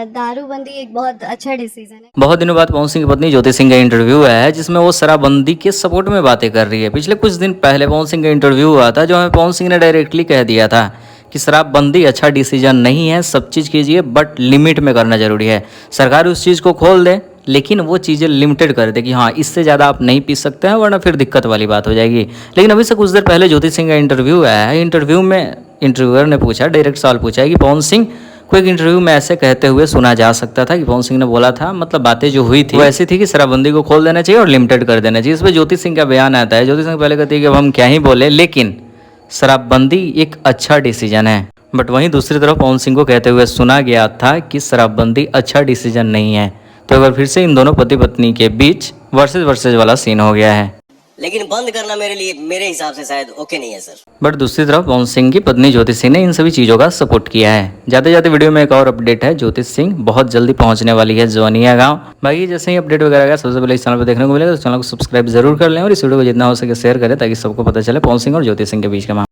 दारूबंदी एक बहुत अच्छा डिसीजन है। बहुत दिनों बाद पवन सिंह की पत्नी ज्योति सिंह का इंटरव्यू है जिसमें वो शराबबंदी के सपोर्ट में बातें कर रही है। पिछले कुछ दिन पहले पवन सिंह का इंटरव्यू हुआ था जो हमें पवन सिंह ने डायरेक्टली कह दिया था कि शराबबंदी अच्छा डिसीजन नहीं है, सब चीज़ कीजिए बट लिमिट में करना जरूरी है। सरकार उस चीज़ को खोल दे लेकिन वो चीज़ें लिमिटेड कर दे कि हाँ इससे ज़्यादा आप नहीं पी सकते हैं वरना फिर दिक्कत वाली बात हो जाएगी। लेकिन अभी से कुछ देर पहले ज्योति सिंह का इंटरव्यू आया है। इंटरव्यू में इंटरव्यूअर ने पूछा, डायरेक्ट सवाल पूछा है कि पवन सिंह को एक इंटरव्यू में ऐसे कहते हुए सुना जा सकता था कि पवन सिंह ने बोला था, मतलब बातें जो हुई थी वो ऐसी थी कि शराबबंदी को खोल देना चाहिए और लिमिटेड कर देना चाहिए। इस पर ज्योति सिंह का बयान आता है। ज्योति सिंह पहले कहती है कि अब हम क्या ही बोले, लेकिन शराबबंदी एक अच्छा डिसीजन है। बट वहीं दूसरी तरफ पवन सिंह को कहते हुए सुना गया था कि शराबबंदी अच्छा डिसीजन नहीं है। तो एक बार फिर से इन दोनों पति पत्नी के बीच वर्सेज वाला सीन हो गया है। लेकिन बंद करना मेरे हिसाब से शायद ओके नहीं है सर। बट दूसरी तरफ पवन सिंह की पत्नी ज्योति सिंह ने इन सभी चीज़ों का सपोर्ट किया है। जाते जाते वीडियो में एक और अपडेट है, ज्योति सिंह बहुत जल्दी पहुंचने वाली है जोनिया गांव। बाकी जैसे ही अपडेट वगैरह आएगा सबसे पहले इस चैनल पर देखने को मिलेगा, तो चैनल को सब्सक्राइब जरूर कर लें और इस वीडियो को जितना हो सके शेयर करें ताकि सबको पता चले पवन सिंह और ज्योति सिंह के बीच का